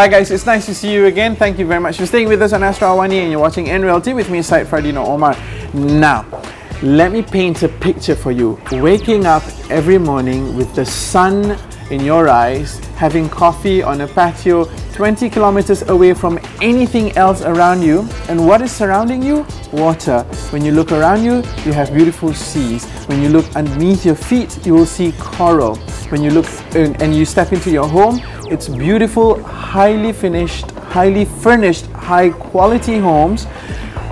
Hi guys, it's nice to see you again. Thank you very much for staying with us on Astro Awani, and you're watching In Realty with me, Syed Fardino Omar. Now, let me paint a picture for you. Waking up every morning with the sun in your eyes, having coffee on a patio 20 kilometers away from anything else around you. And what is surrounding you? Water. When you look around you, you have beautiful seas. When you look underneath your feet, you will see coral. When you look and you step into your home, it's beautiful, highly finished, highly furnished, high quality homes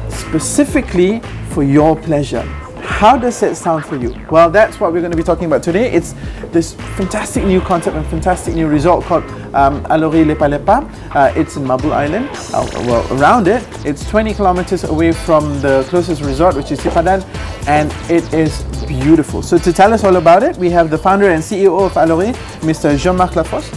specifically for your pleasure. How does that sound for you? Well, that's what we're going to be talking about today. It's this fantastic new concept and fantastic new resort called Alorie Lepa Lepa. It's in Mabul Island. Well, around it, it's 20 kilometers away from the closest resort, which is Sipadan, and it is beautiful. So to tell us all about it, we have the founder and CEO of Alorie, Mr. Jean-Marc Lafosse.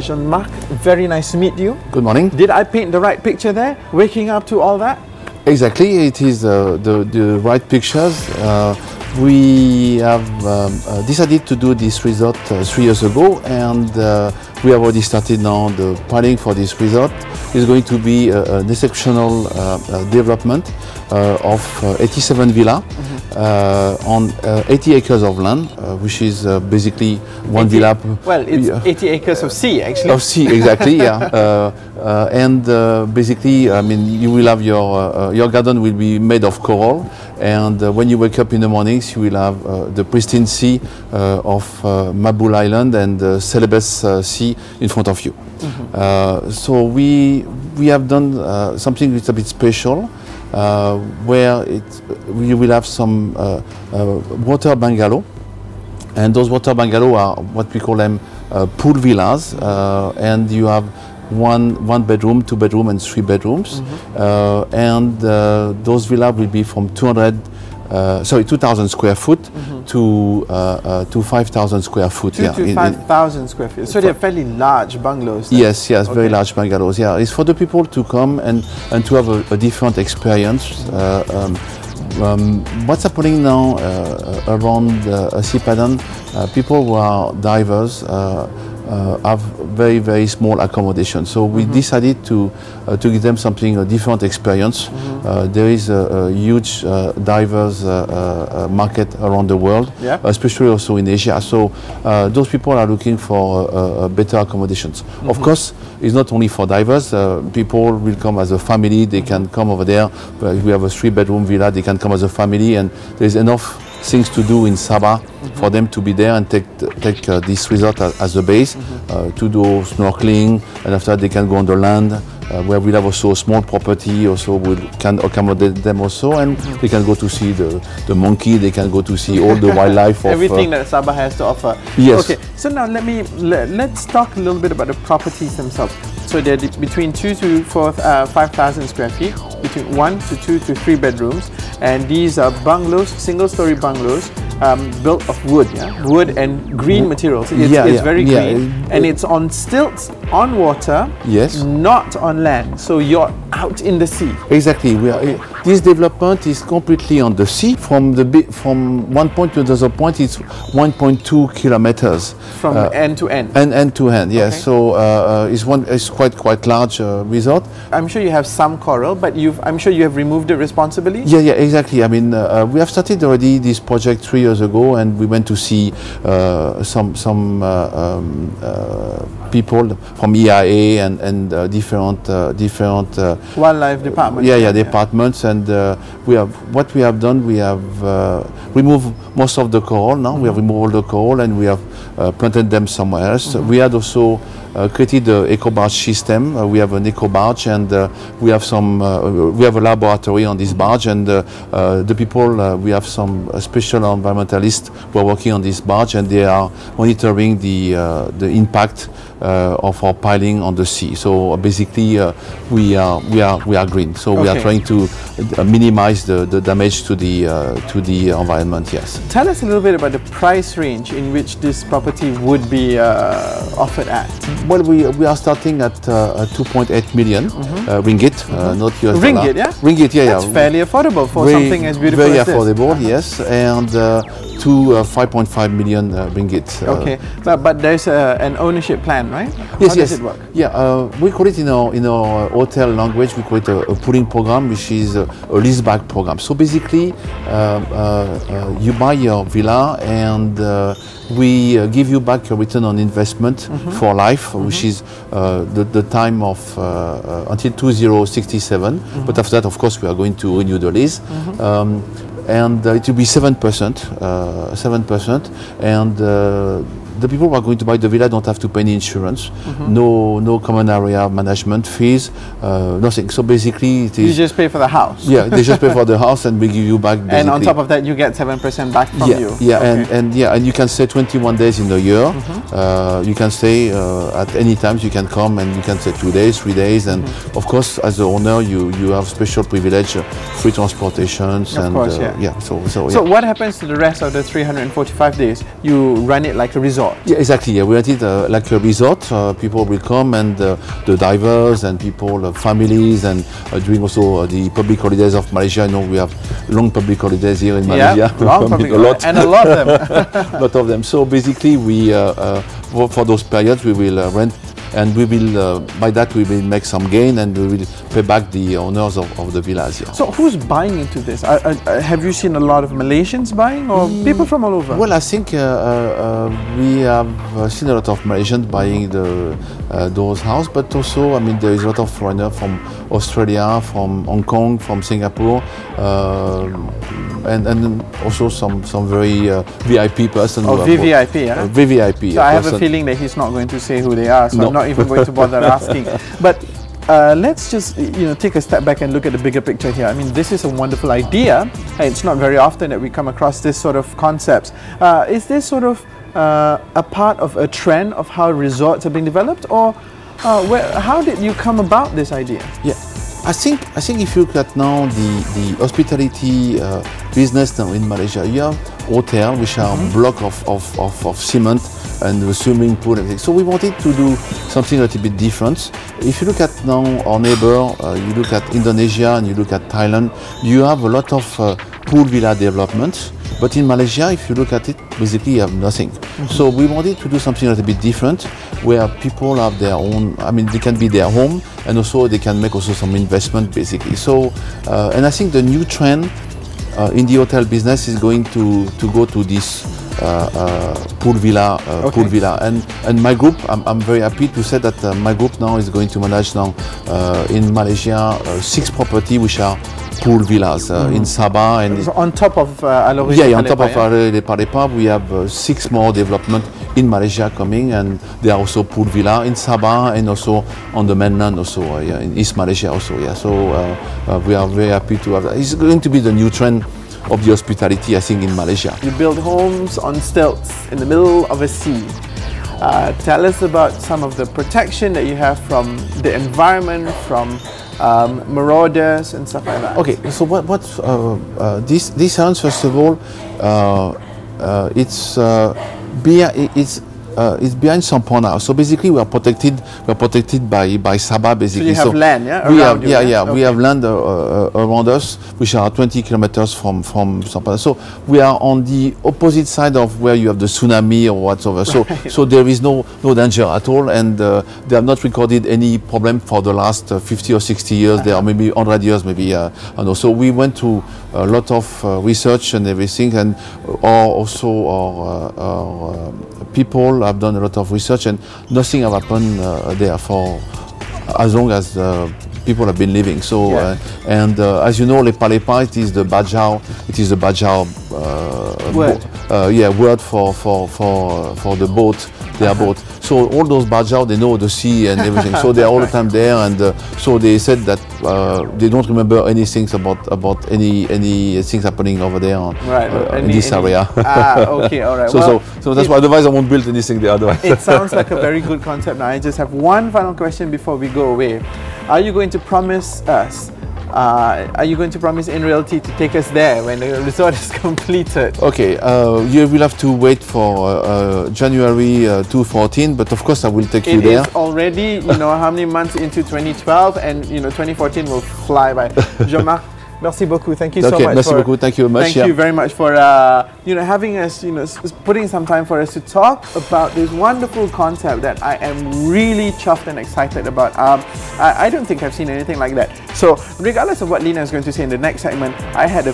Jean-Marc, very nice to meet you. Good morning. Did I paint the right picture there? Waking up to all that? Exactly, it is the right pictures. We have decided to do this resort 3 years ago, and we have already started now the planning for this resort. It's going to be an exceptional development of 87 villas on 80 acres of land, which is basically one villa. Well, it's 80 acres of sea, actually. Of sea, exactly, yeah. And basically, I mean, you will have your garden will be made of coral, and when you wake up in the mornings, you will have the pristine sea of Mabul Island and the Celebes Sea in front of you. So we have done something that's a bit special, where we will have some water bungalow, and those water bungalow are what we call them pool villas, and you have one bedroom, 2 bedroom, and 3 bedrooms, and those villas will be from 2,000 square foot to 5,000 square foot. 2,000 to 5,000 square feet. So they're fairly large bungalows. Then. Yes, okay. Very large bungalows. Yeah, it's for the people to come and to have a different experience. What's happening now around Sipadan? People who are divers have very, very small accommodation. So we decided to give them something, a different experience. There is a huge divers market around the world, especially also in Asia. So those people are looking for better accommodations. Of course, it's not only for divers. People will come as a family. They can come over there. We have a 3-bedroom villa. They can come as a family, and there's enough things to do in Sabah for them to be there and take this resort as a base to do snorkeling, and after that they can go on the land where we'll have also a small property, also we can accommodate them also, and they can go to see the monkey, they can go to see all the wildlife. Everything that Sabah has to offer. Yes. Okay, so now let's talk a little bit about the properties themselves. So they're between 2 to 5,000 square feet, between 1 to 2 to 3 bedrooms, and these are bungalows, single-story bungalows, built of wood, wood and green materials. It's very green, and it's on stilts, on water, not on land. So you're out in the sea. Exactly. This development is completely on the sea. From one point to the other point, it's 1.2 kilometers. From end to end. And end to end, yes. Okay. So it's quite large resort. I'm sure you have some coral, but I'm sure you have removed it responsibly. Yeah, exactly. I mean, we have started already this project 3 years ago, and we went to see some people from EIA and different wildlife departments. Departments, and we have done. We have removed most of the coral. Now we have removed all the coral, and we have planted them somewhere else. We had also created the eco barge system. We have an eco barge, and we have a laboratory on this barge, and the people we have some special environmentalists who are working on this barge, and they are monitoring the impact of our piling on the sea. So basically, we are green. So we are trying to minimize the damage to the environment. Yes. Tell us a little bit about the price range in which this property would be offered at. Well, we are starting at 2.8 million ringgit, not US dollar. Ringgit, yeah? Ringgit, yeah. That's fairly affordable for something as beautiful as this. Very affordable, yes. And to 5.5 million ringgit. Okay, but there's an ownership plan, right? Yes, How does it work? Yeah, we call it in our hotel language. We call it a pooling program, which is a leaseback program. So basically, you buy your villa and we give you back a return on investment for life, which is the time of until 2067. But after that, of course, we are going to renew the lease. And it will be 7%, and the people who are going to buy the villa don't have to pay any insurance, no common area management fees, nothing. So basically, it is, you just pay for the house. Yeah, they just pay for the house, and we give you back. Basically. And on top of that, you get 7% back from you. Yeah, okay. and you can stay 21 days in a year. You can stay at any time. You can come and you can stay 2 days, 3 days, and of course, as the owner, you have special privilege, free transportations, of and course, yeah. So what happens to the rest of the 345 days? You run it like a resort. Yeah, exactly. Yeah, we rent it like a resort. People will come, and the divers and people, families, and during also the public holidays of Malaysia. You know, we have long public holidays here in Malaysia. Yeah, long public holidays, and a lot of them. A lot of them. So basically, we for those periods we will rent. And we will, by that we will make some gain, and we will pay back the owners of the villas. Yeah. So who's buying into this? Have you seen a lot of Malaysians buying, or people from all over? Well, I think we have seen a lot of Malaysians buying those houses, but also, I mean, there is a lot of foreigners from Australia, from Hong Kong, from Singapore, and also some very VIP person. Oh, VVIP, yeah? VVIP. So I have a feeling that he's not going to say who they are, so I'm not even going to bother asking. But let's just take a step back and look at the bigger picture here. I mean, this is a wonderful idea. It's not very often that we come across this sort of concepts. Is this sort of a part of a trend of how resorts are being developed, or how did you come about this idea? Yeah. I think if you look at now the hospitality business now in Malaysia, you have hotels which are block of cement and the swimming pool and everything. So we wanted to do something a little bit different. If you look at now our neighbor, you look at Indonesia and you look at Thailand, you have a lot of pool villa development. But in Malaysia, if you look at it, basically you have nothing. So we wanted to do something a little bit different, where people have their own, I mean, they can be their home, and also they can make also some investment, basically. So, and I think the new trend in the hotel business is going to go to this pool villa, and my group, I'm very happy to say that my group now is going to manage now in Malaysia 6 properties which are pool villas in Sabah, and so on top of Alorie Lepa Lepa. On top of Alorie Lepa Lepa, we have 6 more development in Malaysia coming, and there are also pool villa in Sabah and also on the mainland, also in East Malaysia also. Yeah, so we are very happy to have that. It's going to be the new trend of the hospitality, I think, in Malaysia. You build homes on stilts in the middle of a sea. Tell us about some of the protection that you have from the environment, from marauders and stuff like that. Okay, so this house, first of all, it's behind Sampona. So basically, we are protected by Sabah, basically. So you have land, yeah? We have land around us, which are 20 kilometers from Sampona. So we are on the opposite side of where you have the tsunami or whatsoever. So there is no danger at all, and they have not recorded any problem for the last 50 or 60 years. There are maybe 100 years, maybe. So we went to a lot of research and everything, and also our people have done a lot of research, and nothing have happened there for as long as people have been living. So as you know, Lepa Lepa, it is the Bajau word for the boat, their boat. So all those Bajau, they know the sea and everything. So they are all the time there, and so they said that they don't remember anything about any things happening over there in this area. Okay, all right. So that's why otherwise I won't build anything there. Otherwise. It sounds like a very good concept. Now I just have one final question before we go away. Are you going to promise us? Are you going to promise In Realty to take us there when the resort is completed? Okay, you will have to wait for January 2014, but of course I will take you there. It is already, how many months into 2012, and 2014 will fly by. Jean-Marc, Merci beaucoup. Thank you so Okay, much. merci beaucoup. Thank you very much. Thank you very much for having us, putting some time for us to talk about this wonderful concept that I am really chuffed and excited about. I don't think I've seen anything like that. So regardless of what Lina is going to say in the next segment, I had a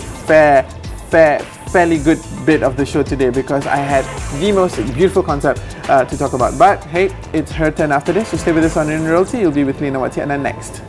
fairly good bit of the show today because I had the most beautiful concept to talk about. But hey, it's her turn after this, so stay with us on In Realty. You'll be with Lina Watiana next.